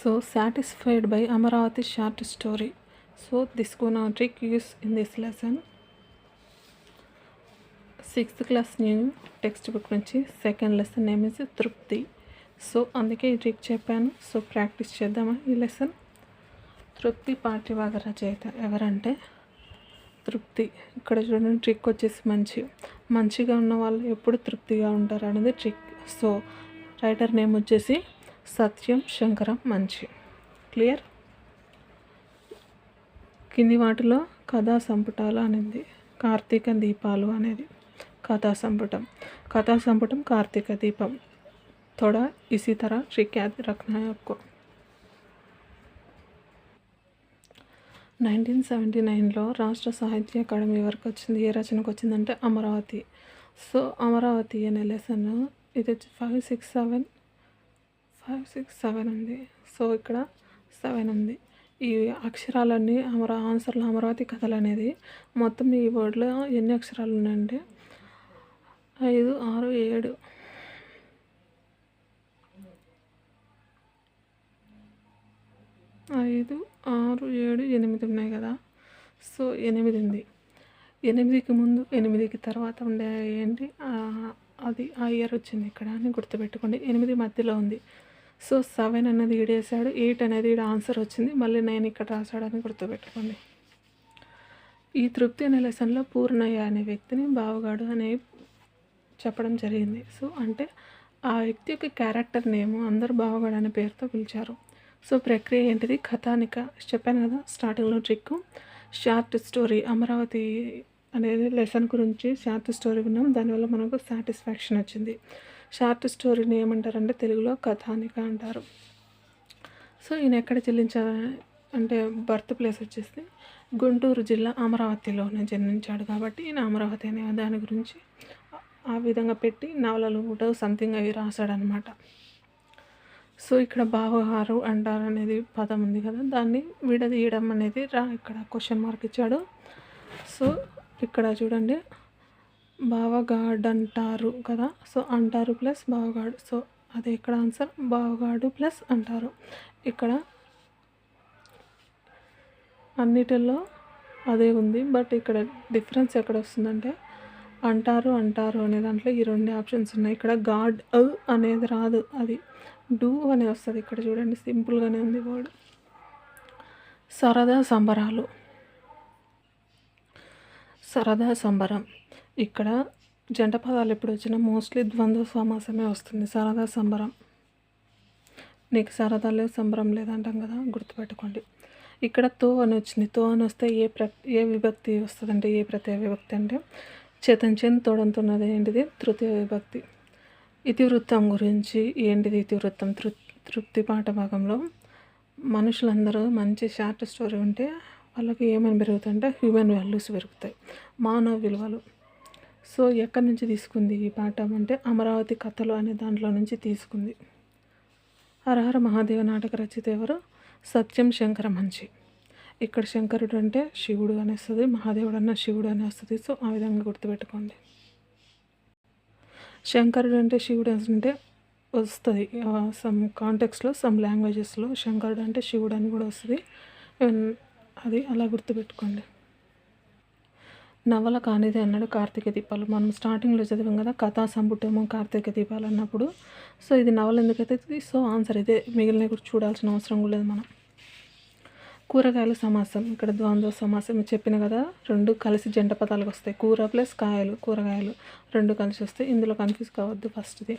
So satisfied by Amaravati short story. So this gonna trick use in this lesson. 6th class new textbook నుంచి second lesson name is తృప్తి. So అందుకే ఈ trick చెప్పాను. So practice చేద్దామా ఈ lesson. తృప్తి పాఠ్యభాగ రచయిత ఎవరంటే తృప్తి. ఇక్కడ చూడండి ట్రిక్ వచ్చేసి మంచిగా ఉన్న వాళ్ళు ఎప్పుడు తృప్తిగా ఉంటారు అనేది ట్రిక్. సో రైటర్ నేమ్ వచ్చేసి సత్యం శంకరం మంచి. క్లియర్. కింది వాటిలో కథా సంపుటాలు అనేది కార్తీక దీపాలు అనేది కథా సంపుటం కార్తీక దీపం. थोड़ा इसी तरह ट्रिक याद रखना है आपको. 1979లో రాష్ట్ర సాహిత్య అకాడమీ వరకు వచ్చింది. ఏ రచనకు వచ్చిందంటే అమరావతి. సో అమరావతి అనే లెసన్ ఇది వచ్చి 567 ఉంది. సో ఇక్కడ 7 ఉంది. ఈ అక్షరాలన్నీ ఆన్సర్లో అమరావతి కథలు అనేది మొత్తం ఈ వర్డ్లో ఎన్ని అక్షరాలు ఉన్నాయంటే 5, 6, 7 5, 6, 7, 8 ఉన్నాయి కదా. సో 8 ఉంది. 8కి ముందు 8కి తర్వాత ఉండే ఏంటి అది ఆ ఇయర్ వచ్చింది ఇక్కడ అని గుర్తుపెట్టుకోండి. 8 మధ్యలో ఉంది. సో 7 అనేది ఈడేసాడు, 8 అనేది ఈడ ఆన్సర్ వచ్చింది, మళ్ళీ 9 ఇక్కడ రాశాడని గుర్తుపెట్టుకోండి. ఈ తృప్తి అనే లెసన్లో పూర్ణయ్య అనే వ్యక్తిని బావగాడు అనే చెప్పడం జరిగింది. సో అంటే ఆ వ్యక్తి యొక్క క్యారెక్టర్ నేమ్ అందరూ బావగాడు అనే పేరుతో పిలిచారు. సో ప్రక్రియ ఏంటిది? కథానిక. చెప్పాను కదా స్టార్టింగ్లో ట్రిక్. షార్ట్ స్టోరీ అమరావతి అనేది లెసన్ గురించి షార్ట్ స్టోరీ విన్నాం, దానివల్ల మనకు సాటిస్ఫాక్షన్ వచ్చింది. షార్ట్ స్టోరీని ఏమంటారంటే తెలుగులో కథానిక అంటారు. సో ఈయన ఎక్కడ అంటే బర్త్ ప్లేస్ వచ్చేసి గుంటూరు జిల్లా అమరావతిలోనే జన్మించాడు కాబట్టి ఈయన అమరావతి అనే దాని గురించి ఆ విధంగా పెట్టి నవలలు కూడా సంథింగ్ అవి రాశాడనమాట. సో ఇక్కడ బావగారు అంటారు అనేది పదం ఉంది కదా, దాన్ని విడదీయడం అనేది ఇక్కడ క్వశ్చన్ మార్క్ ఇచ్చాడు. సో ఇక్కడ చూడండి బావగాడు అంటారు కదా. సో అంటారు ప్లస్ బావగాడు. సో అదే ఇక్కడ ఆన్సర్ బావగాడు ప్లస్ అంటారు. ఇక్కడ అన్నిటిలో అదే ఉంది, బట్ ఇక్కడ డిఫరెన్స్ ఎక్కడ వస్తుందంటే అంటారు అనే దాంట్లో ఈ 2 ఆప్షన్స్ ఉన్నాయి. ఇక్కడ గాడ్ అనేది రాదు, అది డూ అని వస్తుంది. ఇక్కడ చూడండి సింపుల్గానే ఉంది వర్డ్. సరదా సంబరం. ఇక్కడ జంట పదాలు ఎప్పుడు వచ్చినా మోస్ట్లీ ద్వంద్వ సమాసమే వస్తుంది. సరదా సంబరం. నీకు సరదా లేదు సంబరం లేదంటాం కదా, గుర్తుపెట్టుకోండి. ఇక్కడ తో అని వచ్చింది. తో అని వస్తే ఏ విభక్తి వస్తుందంటే ఏ ప్రత్యయ విభక్తి అంటే చేతంచెన్ తోడంతున్నది ఏంటిది? తృతీయ విభక్తి. ఇతివృత్తం గురించి ఏంటిది? ఇతివృత్తం తృప్తి పాఠ భాగంలో మనుషులందరూ మంచి షార్ట్ స్టోరీ ఉంటే వాళ్ళకి ఏమని పెరుగుతాయంటే హ్యూమన్ వాల్యూస్ పెరుగుతాయి, మానవ విలువలు. సో ఎక్కడి నుంచి తీసుకుంది ఈ పాఠం అంటే అమరావతి కథలు అనే దాంట్లో నుంచి తీసుకుంది. హరహర మహాదేవ నాటక రచయిత ఎవరు? సత్యం శంకర మంచి. ఇక్కడ శంకరుడు అంటే శివుడు అని వస్తుంది, మహాదేవుడు అన్న శివుడు అని వస్తుంది. సో ఆ విధంగా గుర్తుపెట్టుకోండి. శంకరుడు అంటే శివుడు అంటే వస్తుంది సమ్ కాంటెక్స్లో, సమ్ లాంగ్వేజెస్లో శంకరుడు అంటే శివుడు అని కూడా వస్తుంది. అది అలా గుర్తుపెట్టుకోండి. నవల కానిది అన్నాడు కార్తీక దీపాలు. మనం స్టార్టింగ్లో చదివాం కదా కథా సంపుటము కార్తీక దీపాలు అన్నప్పుడు. సో ఇది నవల ఎందుకైతే సో ఆన్సర్ ఇదే, మిగిలిన కూడా చూడాల్సిన అవసరం కూడా లేదు మనం. కూరగాయల సమాసం. ఇక్కడ ద్వంద్వ సమాసం చెప్పిన కదా, 2 కలిసి జంట పదాలకు వస్తాయి. కూర ప్లస్ కాయలు, కూరగాయలు 2 కలిసి వస్తాయి. ఇందులో కన్ఫ్యూజ్ కావద్దు. ఫస్ట్ది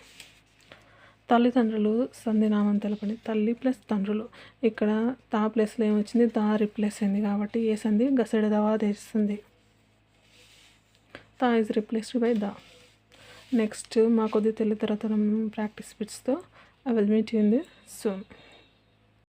తల్లిదండ్రులు సంధినామం తెలపండి. తల్లి ప్లస్ తండ్రులు. ఇక్కడ తా ప్లేస్లో ఏమొచ్చింది? దా రిప్లేస్ అయింది కాబట్టి ఏ సంధి? గసెడ దవా దేశిస్తుంది. తా ఈజ్ రిప్లేస్డ్ బై దా. నెక్స్ట్ మా కొద్ది తెలుగు తరతరం ప్రాక్టీస్ బిట్స్తో I will meet you in the soon.